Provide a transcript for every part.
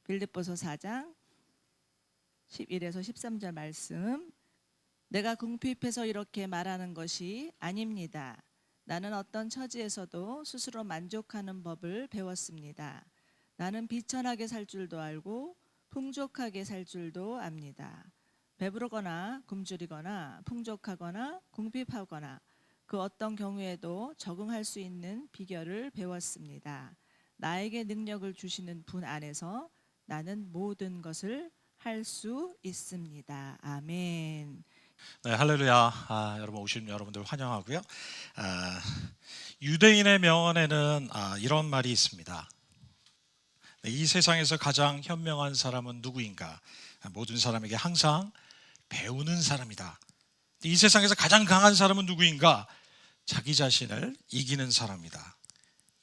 빌립보서 4장 11에서 13절 말씀. 내가 궁핍해서 이렇게 말하는 것이 아닙니다. 나는 어떤 처지에서도 스스로 만족하는 법을 배웠습니다. 나는 비천하게 살 줄도 알고 풍족하게 살 줄도 압니다. 배부르거나 굶주리거나 풍족하거나 궁핍하거나 그 어떤 경우에도 적응할 수 있는 비결을 배웠습니다. 나에게 능력을 주시는 분 안에서 나는 모든 것을 할 수 있습니다. 아멘. 네, 할렐루야. 여러분 오신 여러분들 환영하고요. 유대인의 명언에는 이런 말이 있습니다. 네, 이 세상에서 가장 현명한 사람은 누구인가? 모든 사람에게 항상 배우는 사람이다. 이 세상에서 가장 강한 사람은 누구인가? 자기 자신을 이기는 사람이다.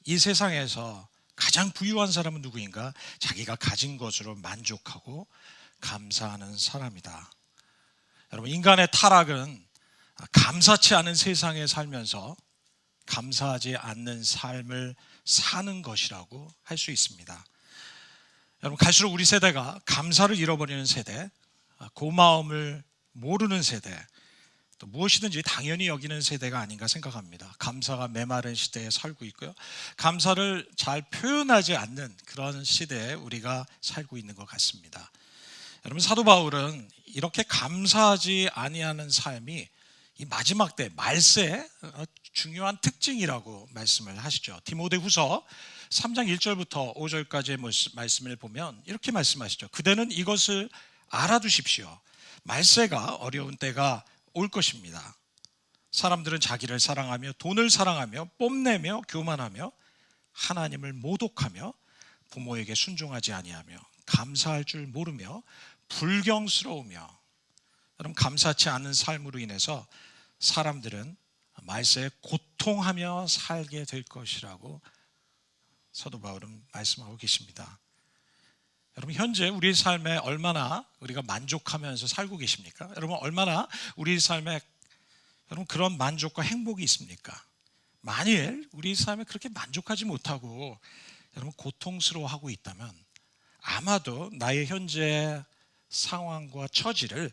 이 세상에서 가장 부유한 사람은 누구인가? 자기가 가진 것으로 만족하고 감사하는 사람이다. 여러분, 인간의 타락은 감사치 않은 세상에 살면서 감사하지 않는 삶을 사는 것이라고 할 수 있습니다. 여러분, 갈수록 우리 세대가 감사를 잃어버리는 세대, 고마움을 모르는 세대, 또 무엇이든지 당연히 여기는 세대가 아닌가 생각합니다. 감사가 메마른 시대에 살고 있고요. 감사를 잘 표현하지 않는 그런 시대에 우리가 살고 있는 것 같습니다. 여러분, 사도 바울은 이렇게 감사하지 아니하는 삶이 이 마지막 때 말세의 중요한 특징이라고 말씀을 하시죠. 디모데후서 3장 1절부터 5절까지의 말씀을 보면 이렇게 말씀하시죠. 그대는 이것을 알아두십시오. 말세가 어려운 때가 올 것입니다. 사람들은 자기를 사랑하며 돈을 사랑하며 뽐내며 교만하며 하나님을 모독하며 부모에게 순종하지 아니하며 감사할 줄 모르며 불경스러우며. 여러분, 감사치 않은 삶으로 인해서 사람들은 말세에 고통하며 살게 될 것이라고 사도 바울은 말씀하고 계십니다. 여러분, 현재 우리 삶에 얼마나 우리가 만족하면서 살고 계십니까? 여러분, 얼마나 우리 삶에 여러분 그런 만족과 행복이 있습니까? 만일 우리 삶에 그렇게 만족하지 못하고 여러분 고통스러워하고 있다면 아마도 나의 현재 상황과 처지를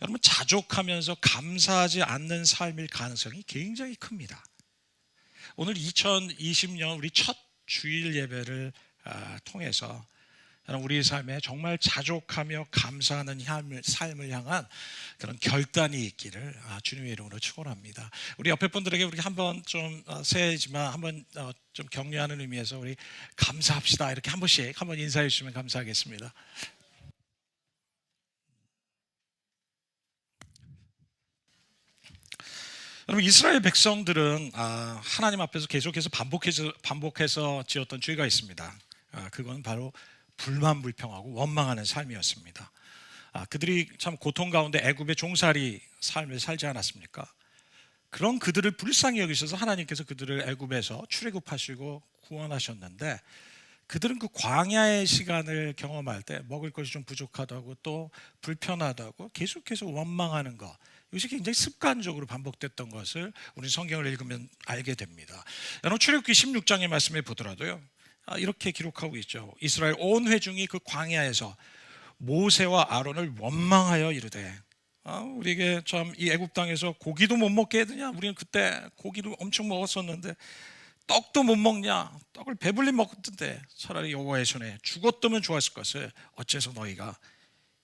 여러분 자족하면서 감사하지 않는 삶일 가능성이 굉장히 큽니다. 오늘 2020년 우리 첫 주일 예배를 통해서 우리 삶에 정말 자족하며 감사하는 삶을 향한 그런 결단이 있기를 주님의 이름으로 축원합니다. 우리 옆에 분들에게 우리 한번 좀 새해지만 한번 좀 격려하는 의미에서 우리 감사합시다 이렇게 한 번씩 한번 인사해 주시면 감사하겠습니다. 여러분, 이스라엘 백성들은 하나님 앞에서 계속해서 반복해서 지었던 죄가 있습니다. 그건 바로 불만불평하고 원망하는 삶이었습니다. 그들이 참 고통 가운데 애굽의 종살이 삶을 살지 않았습니까? 그런 그들을 불쌍히 여기셔서 하나님께서 그들을 애굽에서 출애굽하시고 구원하셨는데 그들은 그 광야의 시간을 경험할 때 먹을 것이 좀 부족하다고 또 불편하다고 계속해서 원망하는 것, 이것이 굉장히 습관적으로 반복됐던 것을 우리 성경을 읽으면 알게 됩니다. 여러분, 출애굽기 16장의 말씀에 보더라도요 이렇게 기록하고 있죠. 이스라엘 온 회중이 그 광야에서 모세와 아론을 원망하여 이르되, 우리에게 참 이 애굽 땅에서 고기도 못 먹게 해드냐? 우리는 그때 고기를 엄청 먹었었는데 떡도 못 먹냐? 떡을 배불리 먹었던데 차라리 여호와의 손에 죽었다면 좋았을 것을 어째서 너희가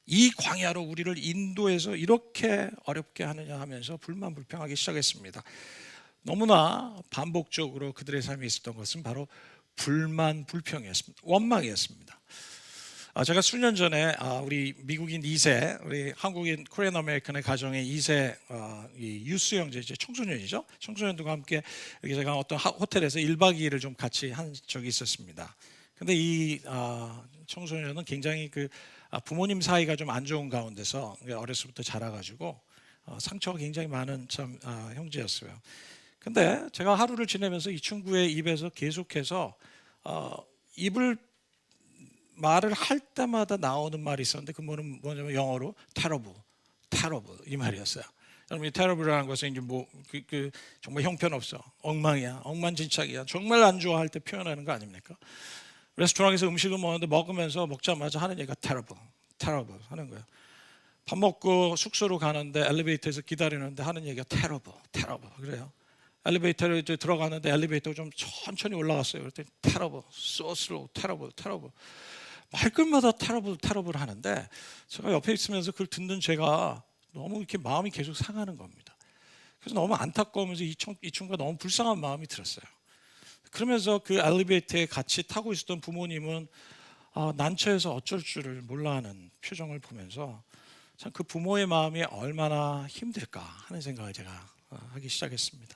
이 광야로 우리를 인도해서 이렇게 어렵게 하느냐 하면서 불만불평하기 시작했습니다. 너무나 반복적으로 그들의 삶에 있었던 것은 바로 불만불평이었습니다. 원망이었습니다. 제가 수년 전에 우리 미국인 2세, 우리 한국인 코리안 아메리칸의 가정의 2세 이 유스 형제, 청소년이죠. 청소년들과 함께 여기 제가 어떤 호텔에서 1박 2일을 좀 같이 한 적이 있었습니다. 근데 이 청소년은 굉장히 그 부모님 사이가 좀 안 좋은 가운데서 어렸을 때 자라가지고 상처가 굉장히 많은 참 형제였어요. 근데 제가 하루를 지내면서 이 친구의 입에서 계속해서 입을 말을 할 때마다 나오는 말이 있었는데 그 뭐냐면 영어로 terrible 이 말이었어요. 여러분, 이 terrible라는 것은 이제 정말 형편없어, 엉망이야, 엉망진창이야, 정말 안 좋아할 때 표현하는 거 아닙니까? 레스토랑에서 음식을 먹는데 먹으면서 먹자마자 하는 얘기가 terrible, terrible 하는 거예요. 밥 먹고 숙소로 가는데 엘리베이터에서 기다리는데 하는 얘기가 terrible, terrible 그래요. 엘리베이터에 이제 들어가는데 엘리베이터가 좀 천천히 올라갔어요. 그랬더니 terrible, so slow, terrible, terrible. 말끝마다 terrible, terrible 하는데 제가 옆에 있으면서 그걸 듣는 제가 너무 이렇게 마음이 계속 상하는 겁니다. 그래서 너무 안타까우면서 이 친구가 너무 불쌍한 마음이 들었어요. 그러면서 그 엘리베이터에 같이 타고 있었던 부모님은 난처해서 어쩔 줄을 몰라하는 표정을 보면서 참 그 부모의 마음이 얼마나 힘들까 하는 생각을 제가 하기 시작했습니다.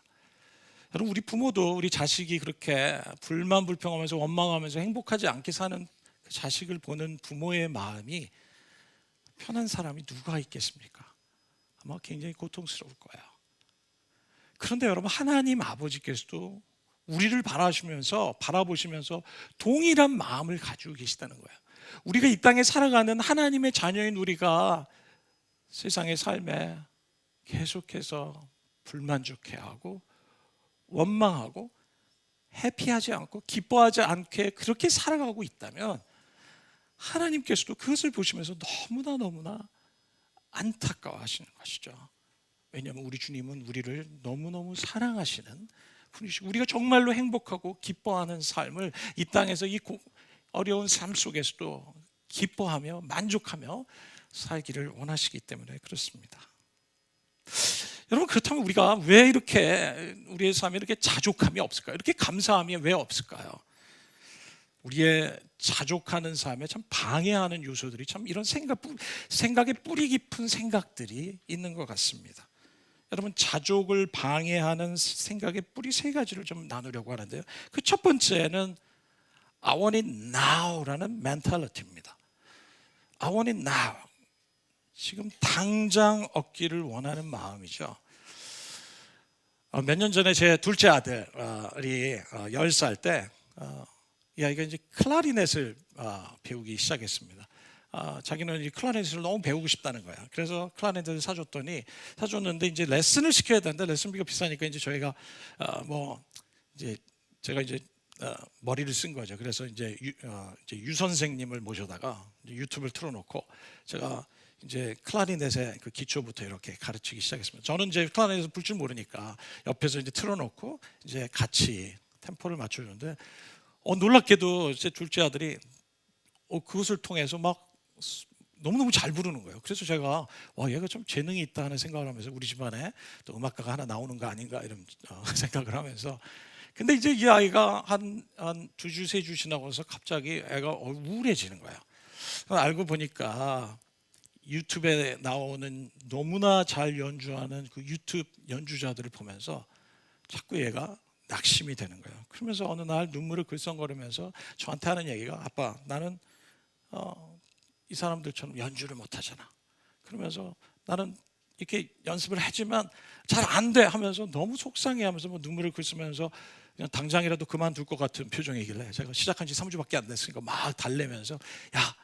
여러분, 우리 부모도 우리 자식이 그렇게 불만 불평하면서 원망하면서 행복하지 않게 사는 그 자식을 보는 부모의 마음이 편한 사람이 누가 있겠습니까? 아마 굉장히 고통스러울 거예요. 그런데 여러분, 하나님 아버지께서도 우리를 바라보시면서 동일한 마음을 가지고 계시다는 거예요. 우리가 이 땅에 살아가는 하나님의 자녀인 우리가 세상의 삶에 계속해서 불만족해하고 원망하고 해피하지 않고 기뻐하지 않게 그렇게 살아가고 있다면 하나님께서도 그것을 보시면서 너무나 안타까워하시는 것이죠. 왜냐하면 우리 주님은 우리를 너무너무 사랑하시는 분이시고 우리가 정말로 행복하고 기뻐하는 삶을 이 땅에서 이 어려운 삶 속에서도 기뻐하며 만족하며 살기를 원하시기 때문에 그렇습니다. 여러분, 그렇다면 우리가 왜 이렇게 우리의 삶에 이렇게 자족함이 없을까요? 이렇게 감사함이 왜 없을까요? 우리의 자족하는 삶에 참 방해하는 요소들이 참 이런 생각의 뿌리 깊은 생각들이 있는 것 같습니다. 여러분, 자족을 방해하는 생각의 뿌리 세 가지를 좀 나누려고 하는데요. 그 첫 번째는 I want it now라는 멘탈리티입니다. I want it now. 지금 당장 얻기를 원하는 마음이죠. 몇 년 전에 제 둘째 아들이 10살 때 이 아이가 이제 클라리넷을 배우기 시작했습니다. 자기는 이 클라리넷을 너무 배우고 싶다는 거야. 그래서 클라리넷을 사줬는데 이제 레슨을 시켜야 되는데 레슨비가 비싸니까 이제 저희가 제가 머리를 쓴 거죠. 그래서 이제 유 선생님을 모셔다가 유튜브를 틀어놓고 제가 이제 클라리넷의 그 기초부터 이렇게 가르치기 시작했습니다. 저는 이제 클라리넷을 불 줄 모르니까 옆에서 이제 틀어놓고 이제 같이 템포를 맞춰주는데 놀랍게도 제 둘째 아들이 그것을 통해서 막 너무너무 잘 부르는 거예요. 그래서 제가 얘가 좀 재능이 있다 하는 생각을 하면서 우리 집안에 또 음악가가 하나 나오는 거 아닌가 이런 생각을 하면서 근데 이제 이 아이가 한 2주, 3주 지나고서 갑자기 애가 우울해지는 거예요. 알고 보니까 유튜브에 나오는 너무나 잘 연주하는 그 유튜브 연주자들을 보면서 자꾸 얘가 낙심이 되는 거예요. 그러면서 어느 날 눈물을 글썽거리면서 저한테 하는 얘기가 아빠, 나는 이 사람들처럼 연주를 못하잖아. 그러면서 나는 이렇게 연습을 하지만 잘 안 돼 하면서 너무 속상해하면서 눈물을 글쓰면서 그냥 당장이라도 그만둘 것 같은 표정이길래 제가 시작한 지 3주밖에 안 됐으니까 막 달래면서 야,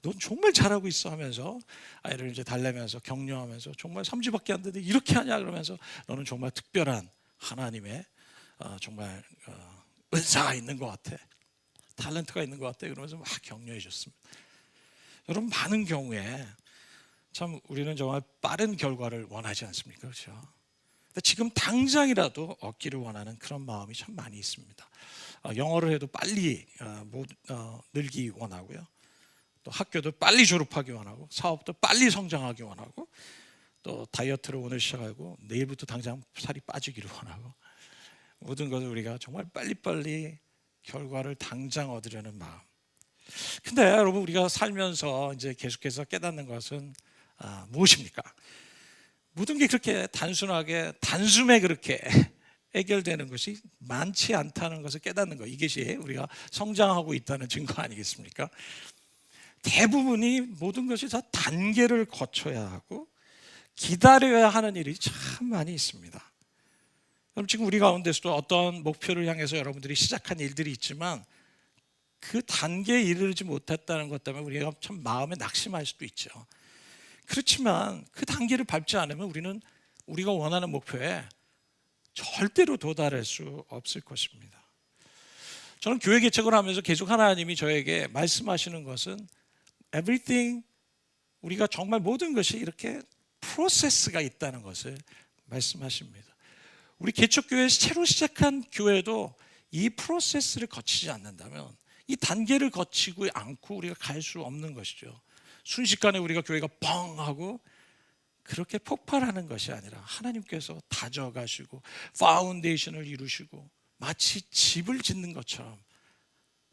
넌 정말 잘하고 있어 하면서 아이를 이제 달래면서 격려하면서 정말 3주밖에 안 됐는데 이렇게 하냐 그러면서 너는 정말 특별한 하나님의 정말 은사가 있는 것 같아, 탤런트가 있는 것 같아 그러면서 막 격려해 줬습니다. 여러분, 많은 경우에 참 우리는 정말 빠른 결과를 원하지 않습니까? 그렇죠? 근데 지금 당장이라도 얻기를 원하는 그런 마음이 참 많이 있습니다. 영어를 해도 빨리 늘기 원하고요. 또 학교도 빨리 졸업하기 원하고 사업도 빨리 성장하기 원하고 또 다이어트를 오늘 시작하고 내일부터 당장 살이 빠지기를 원하고 모든 것을 우리가 정말 빨리빨리 결과를 당장 얻으려는 마음. 근데 여러분, 우리가 살면서 이제 계속해서 깨닫는 것은 무엇입니까? 모든 게 그렇게 단숨에 그렇게 해결되는 것이 많지 않다는 것을 깨닫는 거. 이것이 우리가 성장하고 있다는 증거 아니겠습니까? 대부분이 모든 것이 다 단계를 거쳐야 하고 기다려야 하는 일이 참 많이 있습니다. 그럼 지금 우리 가운데서도 어떤 목표를 향해서 여러분들이 시작한 일들이 있지만 그 단계에 이르지 못했다는 것 때문에 우리가 참 마음에 낙심할 수도 있죠. 그렇지만 그 단계를 밟지 않으면 우리는 우리가 원하는 목표에 절대로 도달할 수 없을 것입니다. 저는 교회 개척을 하면서 계속 하나님이 저에게 말씀하시는 것은 everything, 우리가 정말 모든 것이 이렇게 프로세스가 있다는 것을 말씀하십니다. 우리 개척교회에서 새로 시작한 교회도 이 프로세스를 거치지 않는다면, 이 단계를 거치고 않고 우리가 갈 수 없는 것이죠. 순식간에 우리가 교회가 뻥 하고 그렇게 폭발하는 것이 아니라 하나님께서 다져가시고 파운데이션을 이루시고 마치 집을 짓는 것처럼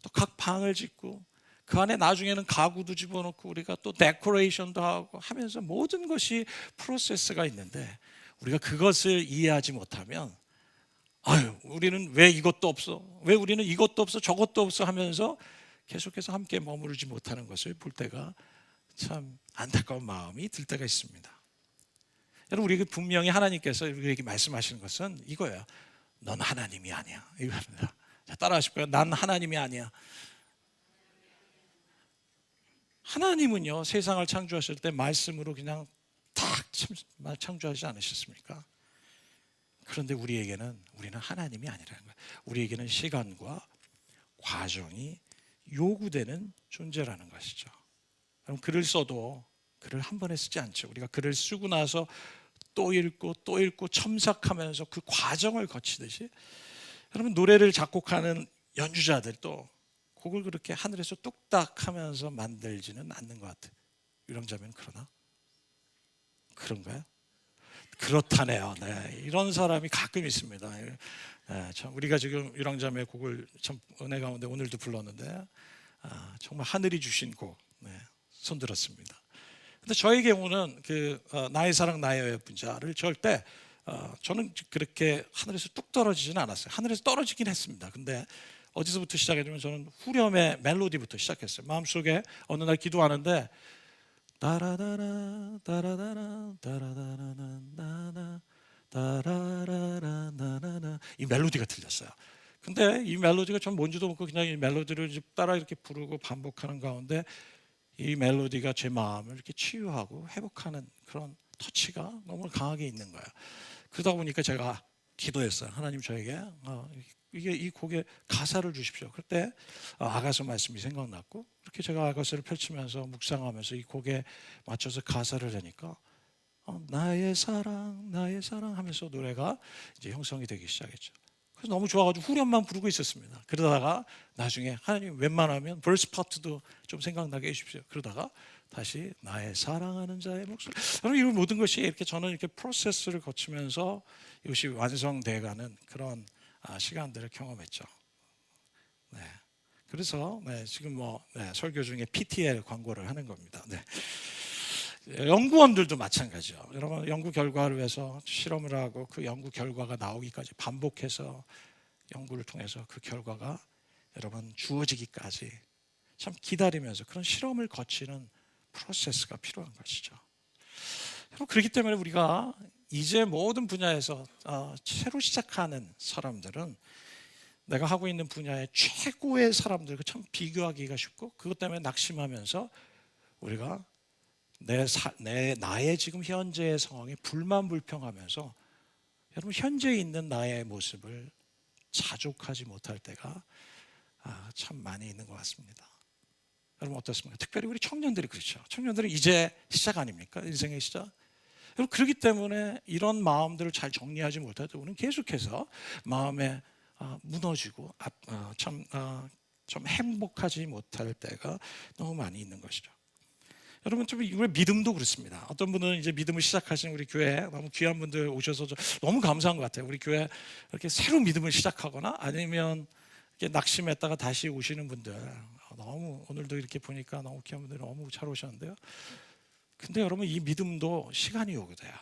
또 각 방을 짓고 그 안에 나중에는 가구도 집어넣고 우리가 또 데코레이션도 하고 하면서 모든 것이 프로세스가 있는데, 우리가 그것을 이해하지 못하면 아유, 우리는 왜 이것도 없어? 왜 우리는 이것도 없어? 저것도 없어? 하면서 계속해서 함께 머무르지 못하는 것을 볼 때가 참 안타까운 마음이 들 때가 있습니다. 여러분, 우리가 분명히 하나님께서 우리에게 말씀하시는 것은 이거예요. 넌 하나님이 아니야. 이겁니다. 자, 따라하실 거예요. 난 하나님이 아니야. 하나님은요, 세상을 창조하실 때 말씀으로 그냥 탁 창조하지 않으셨습니까? 그런데 우리는 하나님이 아니라는 거예요. 우리에게는 시간과 과정이 요구되는 존재라는 것이죠. 그럼 글을 써도 글을 한 번에 쓰지 않죠. 우리가 글을 쓰고 나서 또 읽고 또 읽고 첨삭하면서 그 과정을 거치듯이, 여러분, 노래를 작곡하는 연주자들도 곡을 그렇게 하늘에서 뚝딱 하면서 만들지는 않는 것 같아요. 유랑자매는 그러나? 그런가요? 그렇다네요. 네, 이런 사람이 가끔 있습니다. 네, 참 우리가 지금 유랑자매 곡을 참 은혜 가운데 오늘도 불렀는데 정말 하늘이 주신 곡, 네, 손들었습니다. 근데 저의 경우는 나의 사랑 나의 분자를 절대 저는 그렇게 하늘에서 뚝 떨어지지는 않았어요. 하늘에서 떨어지긴 했습니다. 근데 어디서부터 시작했냐면 저는 후렴의 멜로디부터 시작했어요. 마음속에 어느 날 기도하는데 따라다라 따라다라 따라다라나나 따라라라나나 이 멜로디가 들렸어요. 근데 이 멜로디가 전 뭔지도 모르고 그냥 이 멜로디를 따라 이렇게 부르고 반복하는 가운데 이 멜로디가 제 마음을 이렇게 치유하고 회복하는 그런 터치가 너무 강하게 있는 거예요. 그러다 보니까 제가 기도했어요. 하나님, 저에게 이 곡에 가사를 주십시오. 그때 아가서 말씀이 생각났고, 그렇게 제가 아가서를 펼치면서 묵상하면서 이 곡에 맞춰서 가사를 하니까 나의 사랑 나의 사랑 하면서 노래가 이제 형성이 되기 시작했죠. 그래서 너무 좋아가지고 후렴만 부르고 있었습니다. 그러다가 나중에 하나님 웬만하면 벌스 파트도 좀 생각나게 해주십시오. 그러다가 다시 나의 사랑하는 자의 목소리. 여러분, 이 모든 것이 이렇게 저는 이렇게 프로세스를 거치면서 이것이 완성돼가는 그런 시간들을 경험했죠. 네. 그래서 지금 설교 중에 PTL 광고를 하는 겁니다. 네. 연구원들도 마찬가지죠. 여러분, 연구 결과를 위해서 실험을 하고 그 연구 결과가 나오기까지 반복해서 연구를 통해서 그 결과가 여러분 주어지기까지 참 기다리면서 그런 실험을 거치는 프로세스가 필요한 것이죠. 여러분, 그렇기 때문에 우리가 이제 모든 분야에서 새로 시작하는 사람들은 내가 하고 있는 분야의 최고의 사람들과 참 비교하기가 쉽고, 그것 때문에 낙심하면서 우리가 나의 지금 현재의 상황에 불만불평하면서 여러분 현재에 있는 나의 모습을 자족하지 못할 때가 참 많이 있는 것 같습니다. 여러분 어떻습니까? 특별히 우리 청년들이 그렇죠. 청년들은 이제 시작 아닙니까? 인생의 시작. 여러분, 그렇기 때문에 이런 마음들을 잘 정리하지 못할 때 우리는 계속해서 마음에 무너지고 좀 행복하지 못할 때가 너무 많이 있는 것이죠. 여러분, 좀 이걸 믿음도 그렇습니다. 어떤 분은 이제 믿음을 시작하신 우리 교회 너무 귀한 분들 오셔서 너무 감사한 것 같아요. 우리 교회 이렇게 새로 믿음을 시작하거나 아니면 이렇게 낙심했다가 다시 오시는 분들, 너무 오늘도 이렇게 보니까 너무 귀한 분들이 너무 잘 오셨는데요. 근데 여러분, 이 믿음도 시간이 오게 돼요.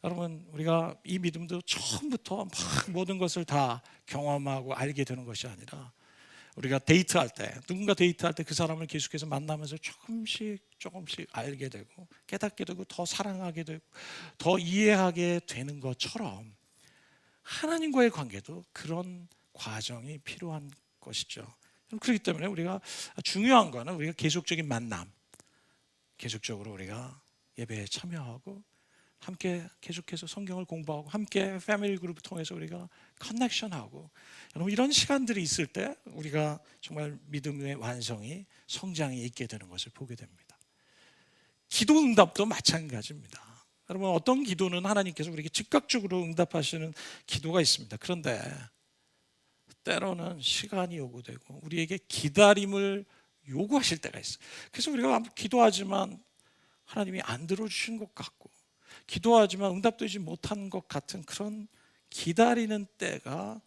여러분, 우리가 이 믿음도 처음부터 막 모든 것을 다 경험하고 알게 되는 것이 아니라, 우리가 데이트할 때, 누군가 데이트할 때 그 사람을 계속해서 만나면서 조금씩 알게 되고 깨닫게 되고 더 사랑하게 되고 더 이해하게 되는 것처럼 하나님과의 관계도 그런 과정이 필요한 것이죠. 그렇기 때문에 우리가 중요한 거는 우리가 계속적인 만남, 계속적으로 우리가 예배에 참여하고 함께 계속해서 성경을 공부하고 함께 패밀리 그룹을 통해서 우리가 커넥션하고, 여러분 이런 시간들이 있을 때 우리가 정말 믿음의 완성이, 성장이 있게 되는 것을 보게 됩니다. 기도 응답도 마찬가지입니다. 여러분 어떤 기도는 하나님께서 우리에게 즉각적으로 응답하시는 기도가 있습니다. 그런데 때로는 시간이 요구되고 우리에게 기다림을 요구하실 때가 있어요. 그래서 우리가 기도하지만 하나님이 안 들어주신 것 같고, 기도하지만 응답되지 못한 것 같은 그런 기다리는 때가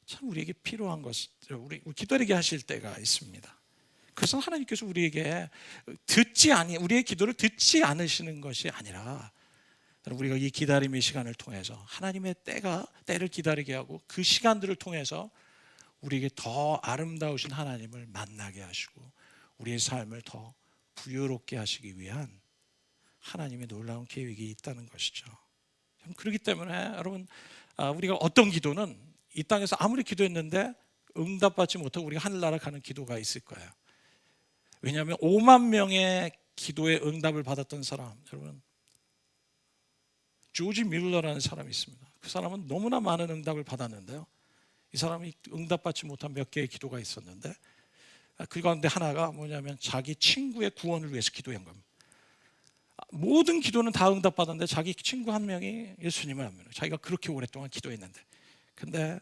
참 우리에게 필요한 것이죠. 우리 기다리게 하실 때가 있습니다. 그래서 하나님께서 우리에게 우리의 기도를 듣지 않으시는 것이 아니라, 우리가 이 기다림의 시간을 통해서 하나님의 때를 기다리게 하고 그 시간들을 통해서 우리에게 더 아름다우신 하나님을 만나게 하시고 우리의 삶을 더 부유롭게 하시기 위한 하나님의 놀라운 계획이 있다는 것이죠. 그렇기 때문에 여러분, 우리가 어떤 기도는 이 땅에서 아무리 기도했는데 응답받지 못하고 우리가 하늘나라 가는 기도가 있을 거예요. 왜냐하면 5만 명의 기도에 응답을 받았던 사람, 여러분 조지 밀러라는 사람이 있습니다. 그 사람은 너무나 많은 응답을 받았는데요, 이 사람이 응답받지 못한 몇 개의 기도가 있었는데 그 가운데 하나가 뭐냐면 자기 친구의 구원을 위해서 기도한 겁니다. 모든 기도는 다 응답받았는데 자기 친구 한 명이 예수님을 안 믿어요. 자기가 그렇게 오랫동안 기도했는데. 근데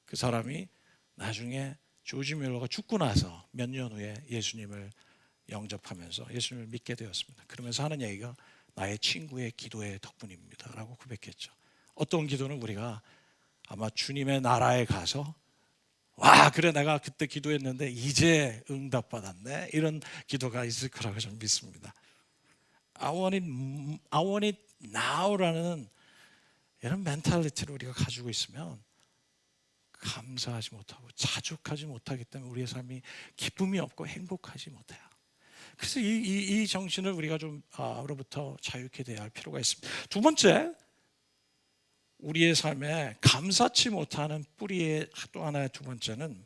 그 사람이 나중에 조지 밀러가 죽고 나서 몇 년 후에 예수님을 영접하면서 예수님을 믿게 되었습니다. 그러면서 하는 얘기가 나의 친구의 기도의 덕분입니다 라고 고백했죠. 어떤 기도는 우리가 아마 주님의 나라에 가서 와 그래 내가 그때 기도했는데 이제 응답받았네, 이런 기도가 있을 거라고 저는 믿습니다. I want it now라는 이런 멘탈리티를 우리가 가지고 있으면 감사하지 못하고 자족하지 못하기 때문에 우리의 삶이 기쁨이 없고 행복하지 못해요. 그래서 이 정신을 우리가 로부터 자유케 돼야 할 필요가 있습니다. 두 번째, 우리의 삶에 감사치 못하는 뿌리의 또 하나의 두 번째는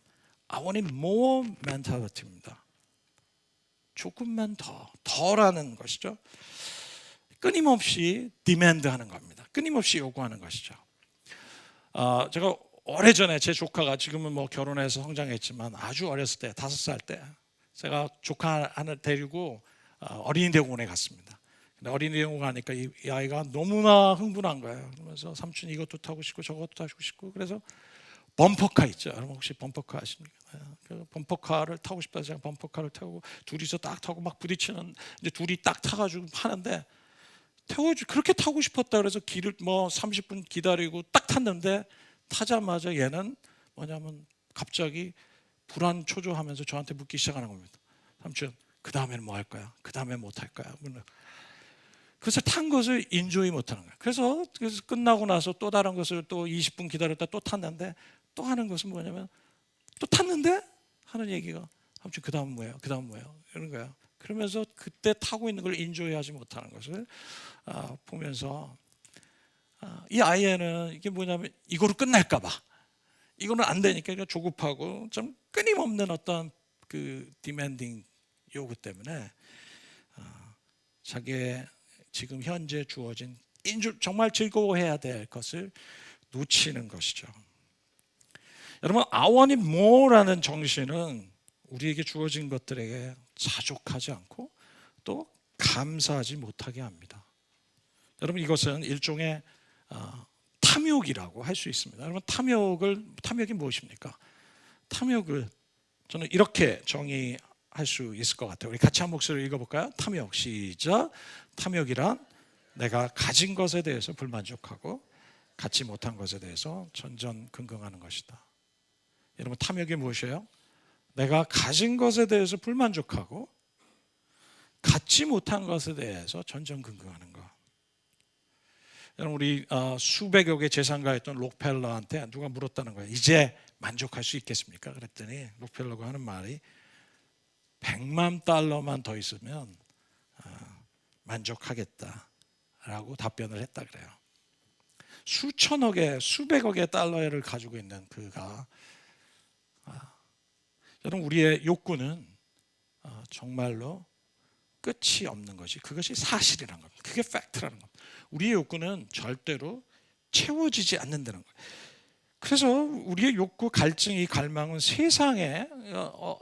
I want it more mentality입니다. 조금만 더라는 것이죠. 끊임없이 디맨드하는 겁니다. 끊임없이 요구하는 것이죠. 제가 오래전에 제 조카가, 지금은 뭐 결혼해서 성장했지만 아주 어렸을 때 5살 때 제가 조카 하나 데리고 어린이대공원에 갔습니다. 근데 어린이대공원 가니까 이 아이가 너무나 흥분한 거예요. 그러면서 삼촌 이것도 타고 싶고 저것도 타고 싶고, 그래서 범퍼카 있죠. 여러분 혹시 범퍼카 아십니까? 그 범퍼카를 타고 싶다 해서 제가 범퍼카를 타고 둘이서 딱 타고 막 부딪히는, 이제 둘이 딱 타가지고 하는데 그렇게 타고 싶었다 그래서 길을 뭐 30분 기다리고 딱 탔는데 타자마자 얘는 뭐냐면 갑자기 불안 초조하면서 저한테 묻기 시작하는 겁니다. 삼촌 그 다음에는 뭐 할 거야? 그 다음에 못 할 거야? 그래서 탄 것을 인조이 못하는 거예요. 그래서 끝나고 나서 또 다른 것을 또 20분 기다렸다 또 탔는데, 또 하는 것은 뭐냐면 또 탔는데 하는 얘기가 삼촌 그 다음은 뭐예요? 그 다음은 뭐예요? 이런 거예요. 그러면서 그때 타고 있는 걸 인조이하지 못하는 것을 보면서 이 아이는 이게 뭐냐면 이거로 끝날까 봐, 이거는 안 되니까 조급하고 좀 끊임없는 어떤 그 디맨딩 요구 때문에 자기의 지금 현재 주어진 정말 즐거워해야 될 것을 놓치는 것이죠. 여러분 I want it more라는 정신은 우리에게 주어진 것들에게 자족하지 않고 또 감사하지 못하게 합니다. 여러분 이것은 일종의 탐욕이라고 할 수 있습니다. 여러분 탐욕이 무엇입니까? 탐욕을 저는 이렇게 정의할 수 있을 것 같아요. 우리 같이 한 목소리를 읽어볼까요? 탐욕, 시작. 탐욕이란 내가 가진 것에 대해서 불만족하고 갖지 못한 것에 대해서 전전긍긍하는 것이다. 여러분 탐욕이 무엇이에요? 내가 가진 것에 대해서 불만족하고 갖지 못한 것에 대해서 전전긍긍하는 것. 여러분 우리 수백여 개 재산가였던 록펠러한테 누가 물었다는 거예요. 이제 만족할 수 있겠습니까? 그랬더니 록펠러가 하는 말이 100만 달러만 더 있으면 만족하겠다라고 답변을 했다 그래요. 수천억의 수백억의 달러를 가지고 있는 그가 여러분 우리의 욕구는 정말로 끝이 없는 것이, 그것이 사실이라는 겁니다. 그게 팩트라는 겁니다. 우리의 욕구는 절대로 채워지지 않는다는 거예요. 그래서 우리의 욕구, 갈증, 이 갈망은 세상에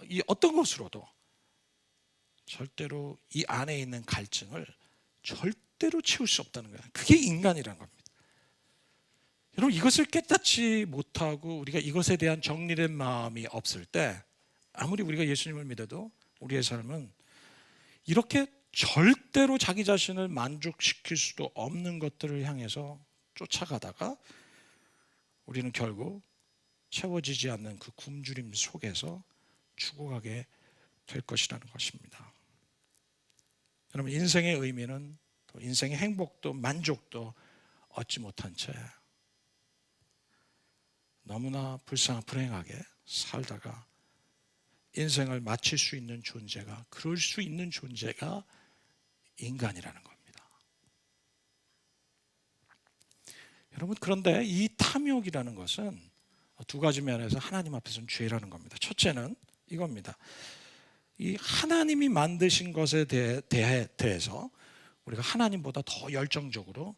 이 어떤 것으로도 절대로 이 안에 있는 갈증을 절대로 채울 수 없다는 거예요. 그게 인간이라는 겁니다. 여러분, 이것을 깨닫지 못하고 우리가 이것에 대한 정리된 마음이 없을 때, 아무리 우리가 예수님을 믿어도 우리의 삶은 이렇게 절대로 자기 자신을 만족시킬 수도 없는 것들을 향해서 쫓아가다가 우리는 결국 채워지지 않는 그 굶주림 속에서 죽어가게 될 것이라는 것입니다. 여러분, 인생의 의미는, 또 인생의 행복도 만족도 얻지 못한 채 너무나 불행하게 살다가 인생을 마칠 수 있는 존재가, 그럴 수 있는 존재가 인간이라는 겁니다. 여러분, 그런데 이 탐욕이라는 것은 두 가지 면에서 하나님 앞에서는 죄라는 겁니다. 첫째는 이겁니다. 이 하나님이 만드신 것에 대해서 우리가 하나님보다 더 열정적으로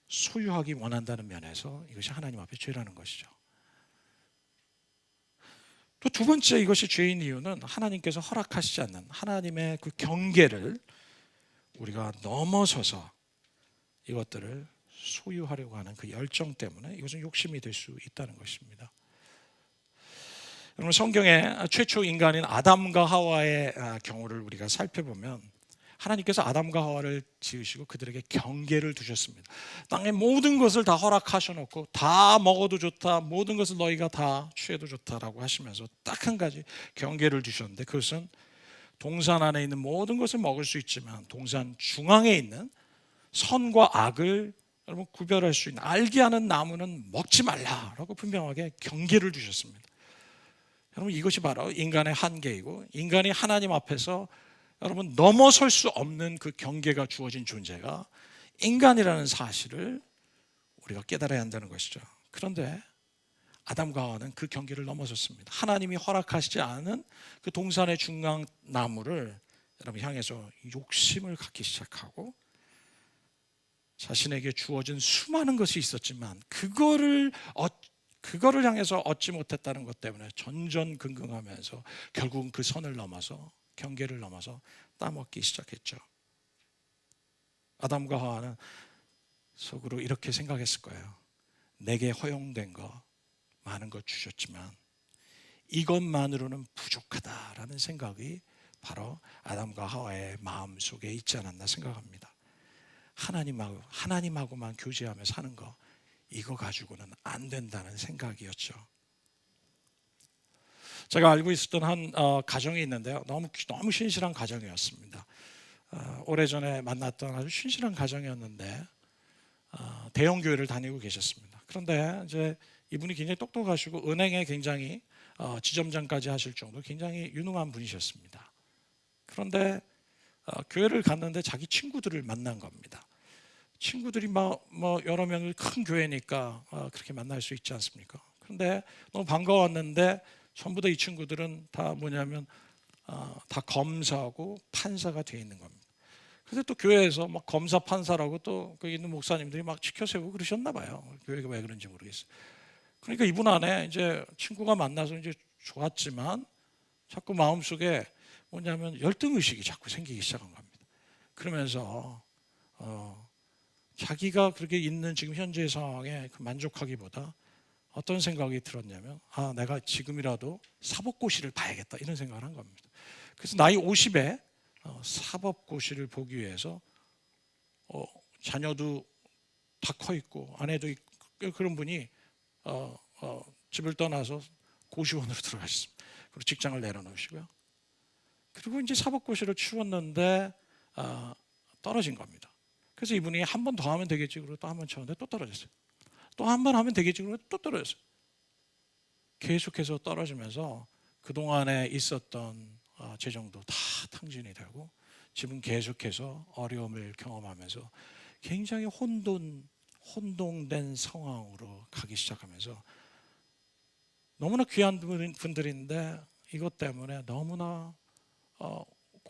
소유하기 원한다는 면에서 이것이 하나님 앞에 죄라는 것이죠. 또 두 번째, 이것이 죄인 이유는 하나님께서 허락하시지 않는 하나님의 그 경계를 우리가 넘어서서 이것들을 소유하려고 하는 그 열정 때문에 이것은 욕심이 될 수 있다는 것입니다. 여러분, 성경의 최초 인간인 아담과 하와의 경우를 우리가 살펴보면 하나님께서 아담과 하와를 지으시고 그들에게 경계를 두셨습니다. 땅의 모든 것을 다 허락하셔놓고 다 먹어도 좋다, 모든 것을 너희가 다 취해도 좋다라고 하시면서 딱 한 가지 경계를 두셨는데, 그것은 동산 안에 있는 모든 것을 먹을 수 있지만 동산 중앙에 있는 선과 악을 여러분 구별할 수 있는 알게 하는 나무는 먹지 말라라고 분명하게 경계를 두셨습니다. 여러분, 이것이 바로 인간의 한계이고, 인간이 하나님 앞에서 여러분 넘어설 수 없는 그 경계가 주어진 존재가 인간이라는 사실을 우리가 깨달아야 한다는 것이죠. 그런데 아담과 하와는 그 경계를 넘어섰습니다. 하나님이 허락하시지 않은 그 동산의 중앙 나무를 여러분 향해서 욕심을 갖기 시작하고, 자신에게 주어진 수많은 것이 있었지만 그거를 향해서 얻지 못했다는 것 때문에 전전긍긍하면서 결국은 그 선을 넘어서, 경계를 넘어서 따먹기 시작했죠. 아담과 하와는 속으로 이렇게 생각했을 거예요. 내게 허용된 거 많은 것 주셨지만 이것만으로는 부족하다라는 생각이 바로 아담과 하와의 마음속에 있지 않았나 생각합니다. 하나님하고만 교제하며 사는 거, 이거 가지고는 안 된다는 생각이었죠. 제가 알고 있었던 한 가정이 있는데요, 너무 신실한 가정이었습니다. 오래전에 만났던 아주 신실한 가정이었는데 대형 교회를 다니고 계셨습니다. 그런데 이제 이분이 굉장히 똑똑하시고 은행에 굉장히 지점장까지 하실 정도로 굉장히 유능한 분이셨습니다. 그런데 교회를 갔는데 자기 친구들을 만난 겁니다. 친구들이 뭐 여러 명의 큰 교회니까 그렇게 만날 수 있지 않습니까? 그런데 너무 반가웠는데 전부 다 이 친구들은 다 뭐냐면 다 검사하고 판사가 돼 있는 겁니다. 그래서 또 교회에서 막 검사 판사라고 또 거기 있는 목사님들이 막 지켜세우고 그러셨나 봐요. 교회가 왜 그런지 모르겠어요. 그러니까 이분 안에 이제 친구가 만나서 이제 좋았지만 자꾸 마음속에 뭐냐면 열등 의식이 자꾸 생기기 시작한 겁니다. 그러면서 자기가 그렇게 있는 지금 현재의 상황에 만족하기보다 어떤 생각이 들었냐면, 내가 지금이라도 사법고시를 봐야겠다, 이런 생각을 한 겁니다. 그래서 나이 50에 사법고시를 보기 위해서 자녀도 다 커 있고 아내도 있고 그런 분이 집을 떠나서 고시원으로 들어가셨습니다. 그리고 직장을 내려놓으시고요. 그리고 이제 사법고시를 치렀는데 떨어진 겁니다. 그래서 이분이 한 번 더 하면 되겠지 그러고 또 한 번 쳤는데 또 떨어졌어요. 또 한 번 하면 되겠지 그러고 또 떨어졌어요. 계속해서 떨어지면서 그동안에 있었던 재정도 다 탕진이 되고 지금 계속해서 어려움을 경험하면서 굉장히 혼동된 상황으로 가기 시작하면서 너무나 귀한 분들인데 이것 때문에 너무나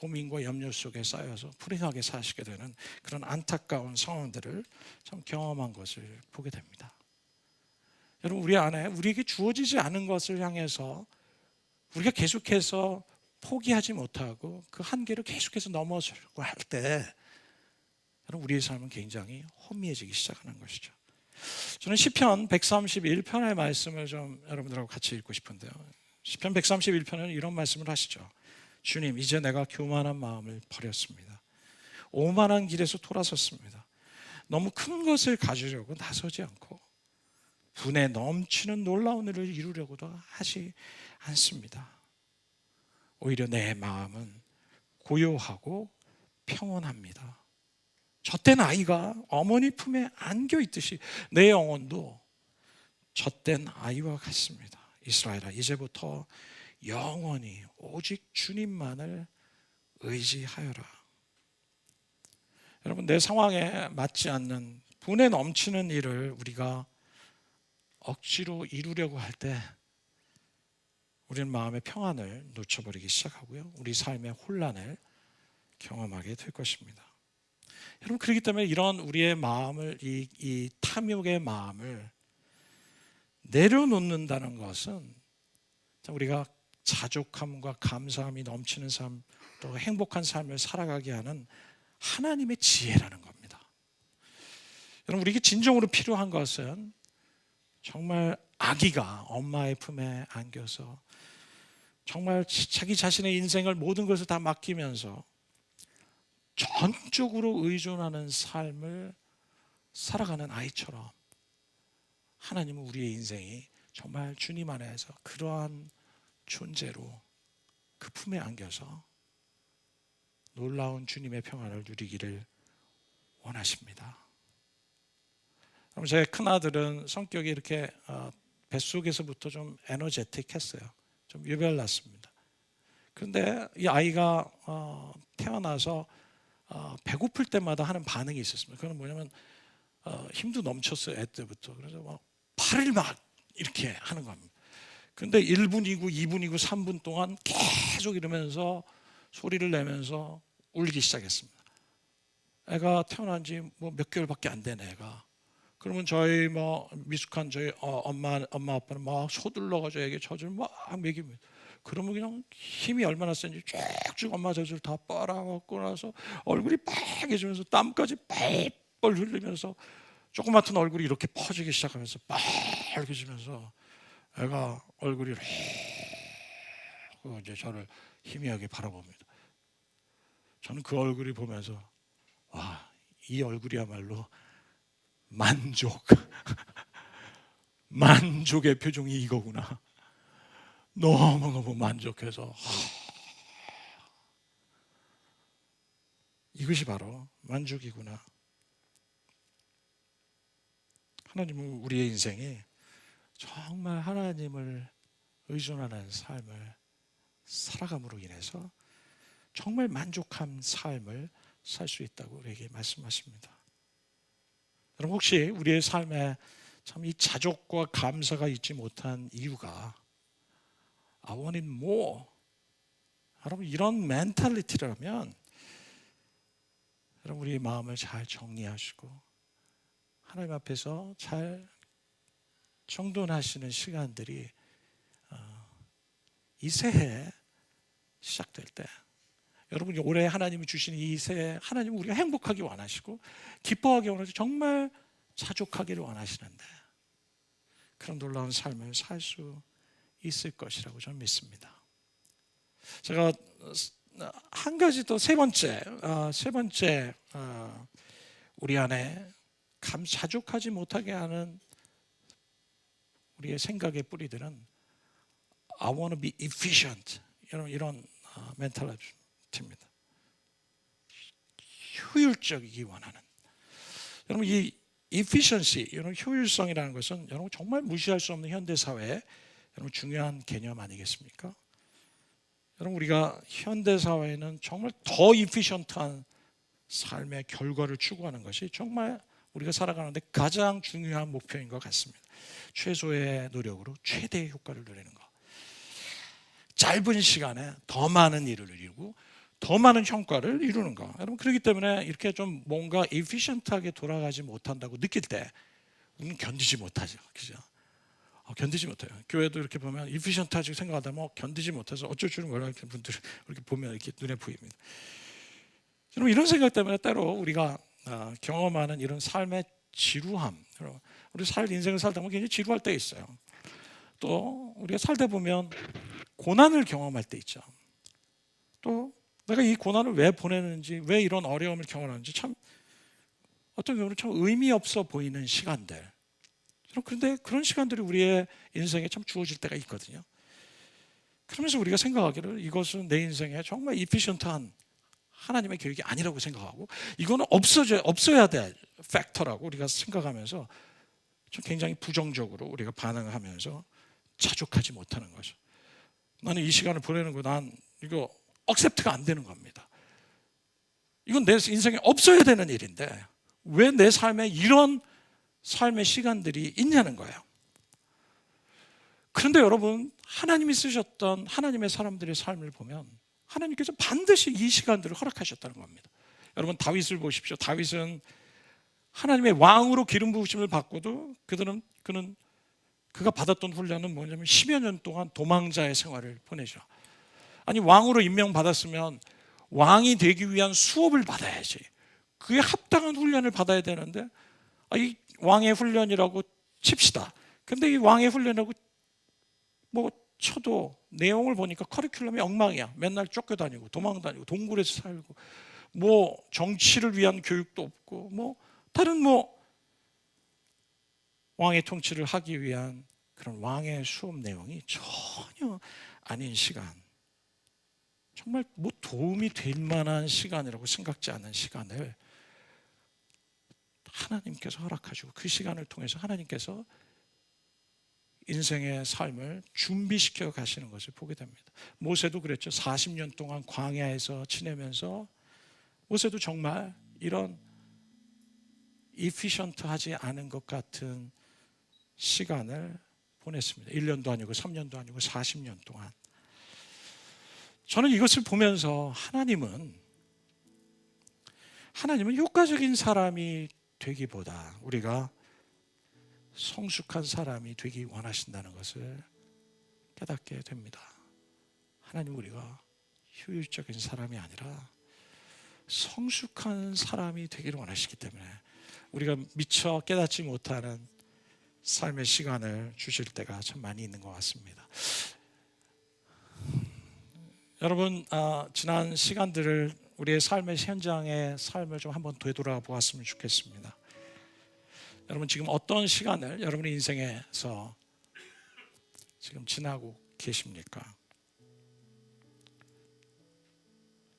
고민과 염려 속에 쌓여서 불행하게 사시게 되는 그런 안타까운 상황들을 참 경험한 것을 보게 됩니다. 여러분, 우리 안에 우리에게 주어지지 않은 것을 향해서 우리가 계속해서 포기하지 못하고 그 한계를 계속해서 넘어서려고 할 때 여러분, 우리의 삶은 굉장히 혼미해지기 시작하는 것이죠. 저는 시편 131편의 말씀을 좀 여러분들하고 같이 읽고 싶은데요. 시편 131편은 이런 말씀을 하시죠. 주님, 이제 내가 교만한 마음을 버렸습니다. 오만한 길에서 돌아섰습니다. 너무 큰 것을 가지려고 나서지 않고 분에 넘치는 놀라운 일을 이루려고도 하지 않습니다. 오히려 내 마음은 고요하고 평온합니다. 젖된 아이가 어머니 품에 안겨 있듯이 내 영혼도 젖된 아이와 같습니다. 이스라엘아, 이제부터 영원히 오직 주님만을 의지하여라. 여러분, 내 상황에 맞지 않는 분에 넘치는 일을 우리가 억지로 이루려고 할 때 우리는 마음의 평안을 놓쳐버리기 시작하고요, 우리 삶의 혼란을 경험하게 될 것입니다. 여러분, 그렇기 때문에 이런 우리의 마음을, 이 탐욕의 마음을 내려놓는다는 것은 우리가 자족함과 감사함이 넘치는 삶, 또 행복한 삶을 살아가게 하는 하나님의 지혜라는 겁니다. 여러분, 우리에게 진정으로 필요한 것은 정말 아기가 엄마의 품에 안겨서 정말 자기 자신의 인생을 모든 것을 다 맡기면서 전적으로 의존하는 삶을 살아가는 아이처럼 하나님은 우리의 인생이 정말 주님 안에서 그러한 존재로 그 품에 안겨서 놀라운 주님의 평안을 누리기를 원하십니다. 그럼 제 큰아들은 성격이 이렇게 뱃속에서부터 좀 에너제틱했어요. 좀 유별났습니다. 그런데 이 아이가 태어나서 배고플 때마다 하는 반응이 있었습니다. 그건 뭐냐면 힘도 넘쳤어요, 애 때부터. 그래서 막 팔을 막 이렇게 하는 겁니다. 근데 1분이고 2분이고 3분 동안 계속 이러면서 소리를 내면서 울기 시작했습니다. 애가 태어난 지 뭐 몇 개월밖에 안 된 애가. 그러면 저희 미숙한 저희 엄마 아빠는 막 서둘러가지고 애기 젖을 막 먹입니다. 그러면 그냥 힘이 얼마나 센지 쭉쭉 엄마 젖을 다 빨아먹고 나서 얼굴이 빨개지면서 땀까지 뻘뻘 흘리면서 조그맣던 얼굴이 이렇게 퍼지기 시작하면서 빨개지면서 애가 얼굴이 이제 저를 희미하게 바라봅니다. 저는 그 얼굴이 보면서 와, 이 얼굴이야말로 만족의 표정이 이거구나. 너무너무 만족해서 이것이 바로 만족이구나. 하나님은 우리의 인생에 정말 하나님을 의존하는 삶을 살아감으로 인해서 정말 만족한 삶을 살 수 있다고 우리에게 말씀하십니다. 여러분, 혹시 우리의 삶에 참 이 자족과 감사가 있지 못한 이유가 I want it more, 여러분, 이런 멘탈리티라면 여러분, 우리의 마음을 잘 정리하시고 하나님 앞에서 잘 정돈하시는 시간들이 이 새해 시작될 때, 여러분, 올해 하나님이 주신 이 새해 하나님은 우리가 행복하기 원하시고 기뻐하기 원하시고 정말 자족하기를 원하시는데 그런 놀라운 삶을 살 수 있을 것이라고 저는 믿습니다. 제가 한 가지 또 세 번째 우리 안에 자족하지 못하게 하는 우리의 생각의 뿌리들은 I want to be efficient, 이런 멘탈리티입니다. 효율적이기 원하는. 여러분, 이 efficiency, 이런 효율성이라는 것은 여러분 정말 무시할 수 없는 현대 사회의 여러분 중요한 개념 아니겠습니까? 여러분, 우리가 현대 사회에는 정말 더 efficient한 삶의 결과를 추구하는 것이 정말 우리가 살아가는데 가장 중요한 목표인 것 같습니다. 최소의 노력으로 최대의 효과를 누리는 것. 짧은 시간에 더 많은 일을 이루고 더 많은 성과를 이루는가? 여러분, 그렇기 때문에 이렇게 좀 뭔가 에피션트하게 돌아가지 못한다고 느낄 때 우리는 견디지 못하죠. 그죠? 견디지 못해요. 교회도 이렇게 보면 에피션트하게 생각하다 뭐 견디지 못해서 어쩔 줄은 몰라 이렇게 분들 이렇게 보면 이렇게 눈에 보입니다. 여러분, 이런 생각 때문에 때로 우리가 경험하는 이런 삶의 지루함, 우리 인생을 살다 보면 굉장히 지루할 때 있어요. 또 우리가 살다 보면 고난을 경험할 때 있죠. 또 내가 이 고난을 왜 보내는지, 왜 이런 어려움을 경험하는지 참 어떤 경우는 참 의미 없어 보이는 시간들. 그런데 그런 시간들이 우리의 인생에 참 주어질 때가 있거든요. 그러면서 우리가 생각하기를 이것은 내 인생에 정말 이피션트한 하나님의 계획이 아니라고 생각하고 이거는 없어야 될 팩터라고 우리가 생각하면서 좀 굉장히 부정적으로 우리가 반응하면서 자족하지 못하는 거죠. 나는 이 시간을 보내는 거 난 이거 억셉트가 안 되는 겁니다. 이건 내 인생에 없어야 되는 일인데 왜 내 삶에 이런 삶의 시간들이 있냐는 거예요. 그런데 여러분, 하나님이 쓰셨던 하나님의 사람들의 삶을 보면 하나님께서 반드시 이 시간들을 허락하셨다는 겁니다. 여러분, 다윗을 보십시오. 다윗은 하나님의 왕으로 기름 부으심을 받고도 그가 받았던 훈련은 뭐냐면 10여 년 동안 도망자의 생활을 보내죠. 아니, 왕으로 임명받았으면 왕이 되기 위한 수업을 받아야지. 그에 합당한 훈련을 받아야 되는데 이 왕의 훈련이라고 칩시다. 근데 이 왕의 훈련이라고 뭐 쳐도 내용을 보니까 커리큘럼이 엉망이야. 맨날 쫓겨다니고 도망다니고 동굴에서 살고 뭐 정치를 위한 교육도 없고 뭐 다른 뭐 왕의 통치를 하기 위한 그런 왕의 수업 내용이 전혀 아닌 시간, 정말 뭐 도움이 될 만한 시간이라고 생각지 않는 시간을 하나님께서 허락하시고 그 시간을 통해서 하나님께서 인생의 삶을 준비시켜 가시는 것을 보게 됩니다. 모세도 그랬죠. 40년 동안 광야에서 지내면서 모세도 정말 이런 이피션트하지 않은 것 같은 시간을 보냈습니다. 1년도 아니고 3년도 아니고 40년 동안. 저는 이것을 보면서 하나님은 효과적인 사람이 되기보다 우리가 성숙한 사람이 되기 원하신다는 것을 깨닫게 됩니다. 하나님, 우리가 효율적인 사람이 아니라 성숙한 사람이 되기를 원하시기 때문에 우리가 미처 깨닫지 못하는 삶의 시간을 주실 때가 참 많이 있는 것 같습니다. 여러분, 지난 시간들을 우리의 삶의 현장의 삶을 좀 한번 되돌아보았으면 좋겠습니다. 여러분, 지금 어떤 시간을 여러분의 인생에서 지금 지나고 계십니까?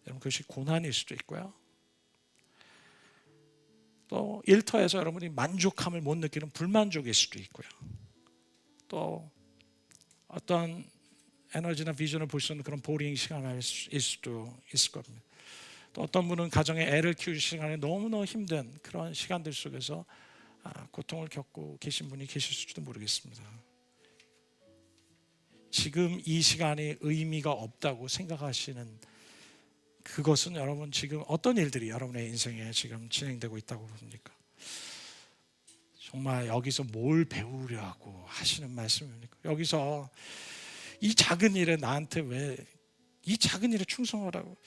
여러분, 그것이 고난일 수도 있고요. 또 일터에서 여러분이 만족함을 못 느끼는 불만족일 수도 있고요. 또 어떤 에너지나 비전을 볼 수 없는 그런 보링 시간일 수도 있을 겁니다. 또 어떤 분은 가정에 애를 키우는 시간에 너무너무 힘든 그런 시간들 속에서 고통을 겪고 계신 분이 계실지도 모르겠습니다. 지금 이 시간이 의미가 없다고 생각하시는 그것은 여러분 지금 어떤 일들이 여러분의 인생에 지금 진행되고 있다고 봅니까? 정말 여기서 뭘 배우려고 하시는 말씀입니까? 여기서 이 작은 일에 나한테 왜 이 작은 일에 충성하라고?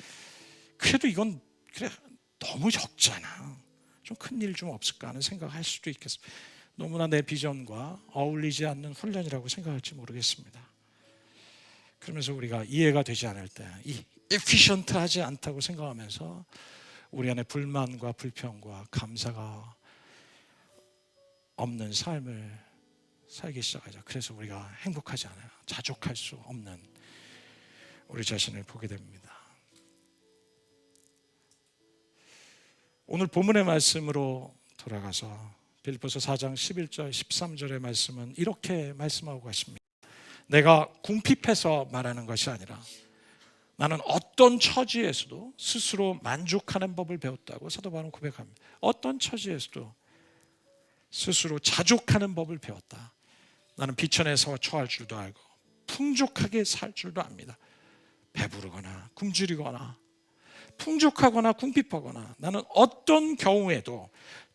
그래도 이건 그래 너무 적잖아. 좀 큰 일 좀 없을까 하는 생각할 수도 있겠습니다. 너무나 내 비전과 어울리지 않는 훈련이라고 생각할지 모르겠습니다. 그러면서 우리가 이해가 되지 않을 때 이 에피션트하지 않다고 생각하면서 우리 안에 불만과 불평과 감사가 없는 삶을 살기 시작하죠. 그래서 우리가 행복하지 않아요. 자족할 수 없는 우리 자신을 보게 됩니다. 오늘 본문의 말씀으로 돌아가서 빌립보서 4장 11절 13절의 말씀은 이렇게 말씀하고 가십니다. 내가 궁핍해서 말하는 것이 아니라 나는 어떤 처지에서도 스스로 만족하는 법을 배웠다고 사도 바울은 고백합니다. 어떤 처지에서도 스스로 자족하는 법을 배웠다. 나는 비천에서 처할 줄도 알고 풍족하게 살 줄도 압니다. 배부르거나 굶주리거나 풍족하거나 궁핍하거나 나는 어떤 경우에도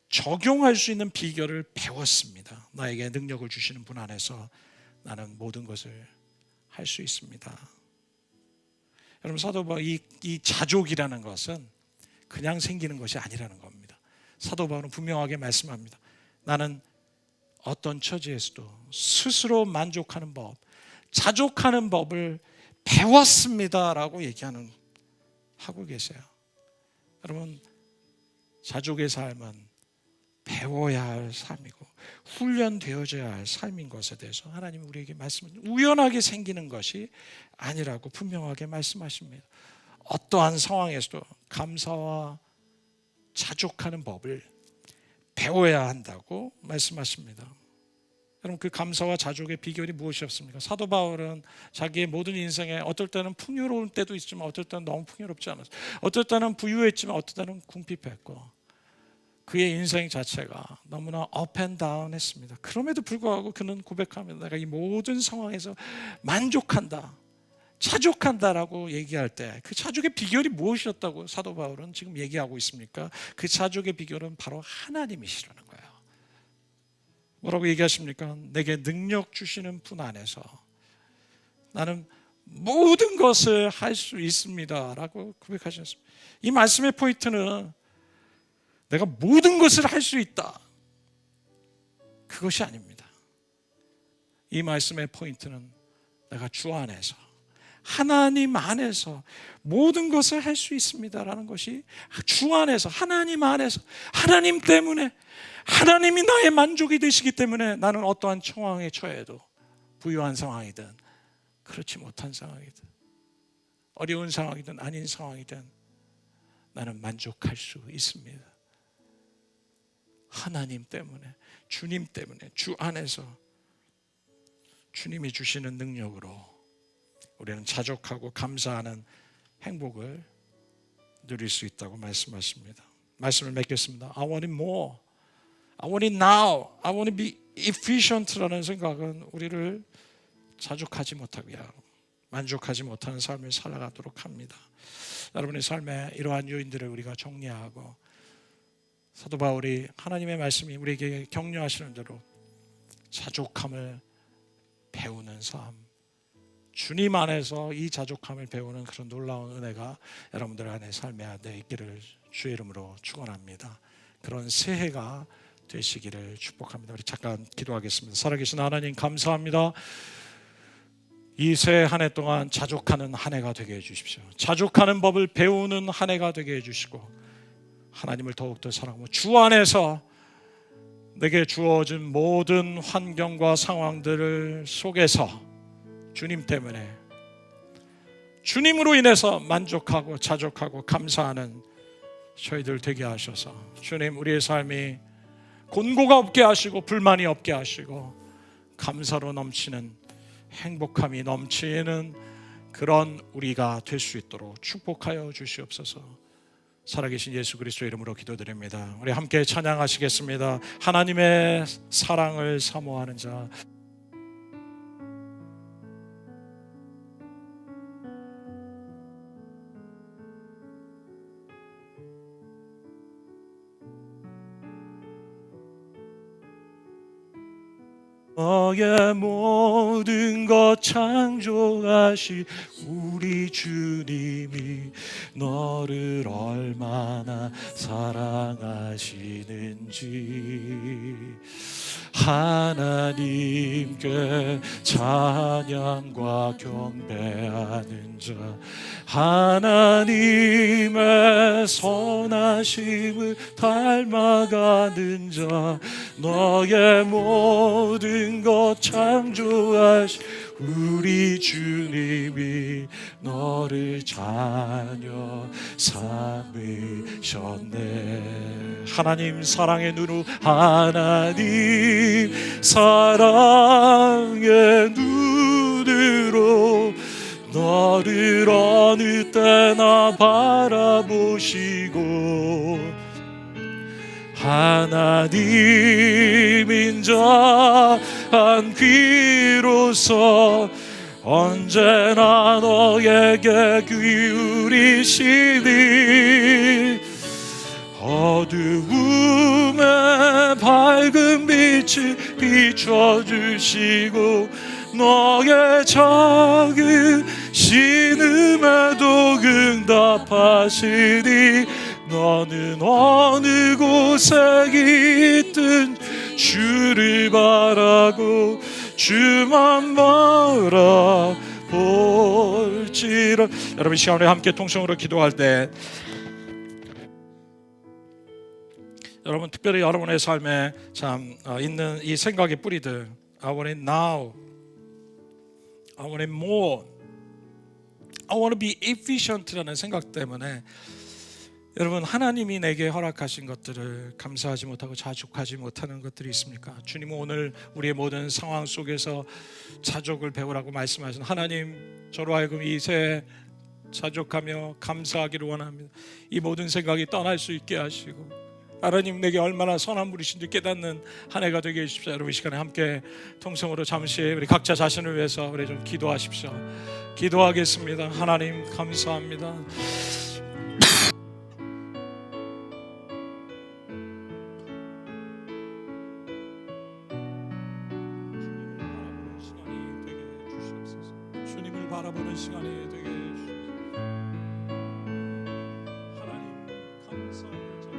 적용할 수 있는 비결을 배웠습니다. 나에게 능력을 주시는 분 안에서 나는 모든 것을 할 수 있습니다. 여러분, 사도 바울 이 자족이라는 것은 그냥 생기는 것이 아니라는 겁니다. 사도 바울은 분명하게 말씀합니다. 나는 어떤 처지에서도 스스로 만족하는 법, 자족하는 법을 배웠습니다라고 하고 계세요. 여러분, 자족의 삶은 배워야 할 삶이고 훈련되어져야 할 삶인 것에 대해서 하나님 우리에게 말씀은 우연하게 생기는 것이 아니라고 분명하게 말씀하십니다. 어떠한 상황에서도 감사와 자족하는 법을 배워야 한다고 말씀하십니다. 여러분, 그 감사와 자족의 비결이 무엇이었습니까? 사도 바울은 자기의 모든 인생에 어떨 때는 풍요로울 때도 있지만 어떨 때는 너무 풍요롭지 않았어요. 어떨 때는 부유했지만 어떨 때는 궁핍했고 그의 인생 자체가 너무나 업 앤 다운 했습니다. 그럼에도 불구하고 그는 고백합니다. 내가 이 모든 상황에서 만족한다, 자족한다라고 얘기할 때 그 자족의 비결이 무엇이었다고 사도 바울은 지금 얘기하고 있습니까? 그 자족의 비결은 바로 하나님이시라는 거예요. 뭐라고 얘기하십니까? 내게 능력 주시는 분 안에서 나는 모든 것을 할 수 있습니다 라고 고백하셨습니다. 이 말씀의 포인트는 내가 모든 것을 할 수 있다, 그것이 아닙니다. 이 말씀의 포인트는 내가 주 안에서, 하나님 안에서 모든 것을 할 수 있습니다라는 것이, 주 안에서, 하나님 안에서, 하나님 때문에, 하나님이 나의 만족이 되시기 때문에 나는 어떠한 상황에 처해도, 부유한 상황이든 그렇지 못한 상황이든 어려운 상황이든 아닌 상황이든 나는 만족할 수 있습니다. 하나님 때문에, 주님 때문에, 주 안에서 주님이 주시는 능력으로 우리는 자족하고 감사하는 행복을 누릴 수 있다고 말씀하십니다. 말씀을 맺겠습니다. I want it more. I want it now. I want to be efficient라는 생각은 우리를 자족하지 못하게 하고 만족하지 못하는 삶을 살아가도록 합니다. 여러분의 삶에 이러한 요인들을 우리가 정리하고 사도 바울이 하나님의 말씀이 우리에게 격려하시는 대로 자족함을 배우는 삶, 주님 안에서 이 자족함을 배우는 그런 놀라운 은혜가 여러분들 안에 삶에 있기를 주의 이름으로 축원합니다. 그런 새해가 되시기를 축복합니다. 우리 잠깐 기도하겠습니다. 살아계신 하나님 감사합니다. 이 새해 한 해 동안 자족하는 한 해가 되게 해주십시오. 자족하는 법을 배우는 한 해가 되게 해주시고 하나님을 더욱더 사랑하고 주 안에서 내게 주어진 모든 환경과 상황들 속에서 주님 때문에, 주님으로 인해서 만족하고 자족하고 감사하는 저희들 되게 하셔서 주님, 우리의 삶이 곤고가 없게 하시고 불만이 없게 하시고 감사로 넘치는, 행복함이 넘치는 그런 우리가 될 수 있도록 축복하여 주시옵소서. 살아계신 예수 그리스도 이름으로 기도드립니다. 우리 함께 찬양하시겠습니다. 하나님의 사랑을 사모하는 자. 너의 모든 것 창조하신 우리 주님이 너를 얼마나 사랑하시는지 하나님께 찬양과 경배하는 자, 하나님의 선하심을 닮아가는 자, 너의 모든 것 창조하신 우리 주님이 너를 자녀 삼으셨네. 하나님 사랑의 눈으로, 하나님 사랑의 눈으로 너를 어느 때나 바라보시고 하나님 인자한 귀로서 언제나 너에게 기울이시니 어두움에 밝은 빛을 비춰주시고 너의 작은 신음에도 응답하시니 너는 어느 곳에 있든 주를 바라고 주만 바라볼지라. 여러분, 시간에 함께 통성으로 기도할 때 여러분, 특별히 여러분의 삶에 참 있는 이 생각의 뿌리들, I want it now, I want it more, I want to be efficient라는 생각 때문에 여러분, 하나님이 내게 허락하신 것들을 감사하지 못하고 자족하지 못하는 것들이 있습니까? 주님은 오늘 우리의 모든 상황 속에서 자족을 배우라고 말씀하신 하나님, 저로 하여금 이 새해 자족하며 감사하기를 원합니다. 이 모든 생각이 떠날 수 있게 하시고 하나님 내게 얼마나 선한 분이신지 깨닫는 한 해가 되게 해주십시오. 여러분, 이 시간에 함께 통성으로 잠시 우리 각자 자신을 위해서 우리 좀 기도하십시오. 기도하겠습니다. 하나님 감사합니다. 주님을 바라보는 시간이 되게 해주십시오. 하나님 감사합니다.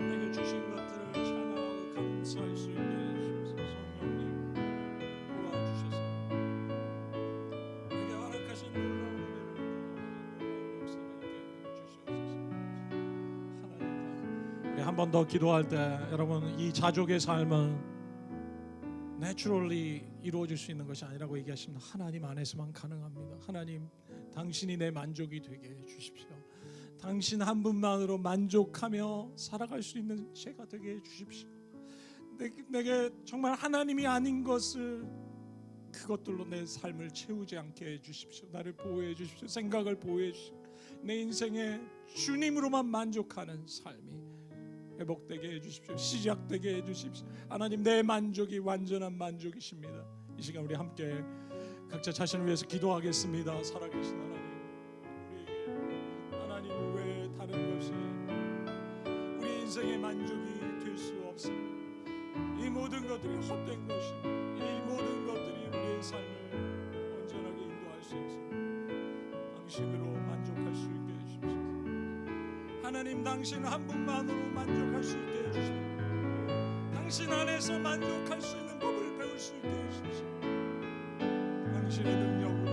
내게 주신 것들을 찬양하고 감사할 수 있게 해주셔서 성령님 도와주셔서 내게 허락하신 놀라운 은혜를 역사가 있게 해주시옵소서. 하나님, 우리 한 번 더 기도할 때 여러분, 이 자족의 삶은 내추럴리 이루어질 수 있는 것이 아니라고 얘기하십니다. 하나님 안에서만 가능합니다. 하나님, 당신이 내 만족이 되게 해주십시오. 당신 한 분만으로 만족하며 살아갈 수 있는 제가 되게 해주십시오. 내게 정말 하나님이 아닌 것을 그것들로 내 삶을 채우지 않게 해주십시오. 나를 보호해 주십시오. 생각을 보호해 주십시오. 내 인생에 주님으로만 만족하는 삶이 회복되게 해주십시오. 시작되게 해주십시오. 하나님, 내 만족이 완전한 만족이십니다. 이 시간 우리 함께 각자 자신을 위해서 기도하겠습니다. 살아계신 하나님, 우리에게 하나님 외에 다른 것이 우리 인생의 만족이 될 수 없습니다. 이 모든 것들이 헛된 것입니다. 이 모든 것들이 우리의 삶을 온전하게 인도할 수 없습니다. 당신으로 만족할 수 있게 해주십시오. 하나님, 당신 한 분만으로 만족할 수 있게 해주십시오. 당신 안에서 만족할 수 있는 법을 배울 수 있게 해주십시오. 당신의 능력으로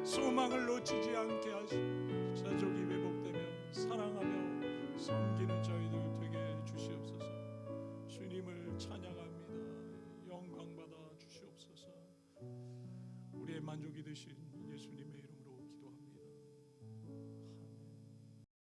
소망을 놓치지 않게 하시고 자족이 회복되며 사랑하며 섬기는 저희들 되게 해주시옵소서. 주님을 찬양합니다. 영광 받아 주시옵소서. 우리의 만족이 되신 예수님의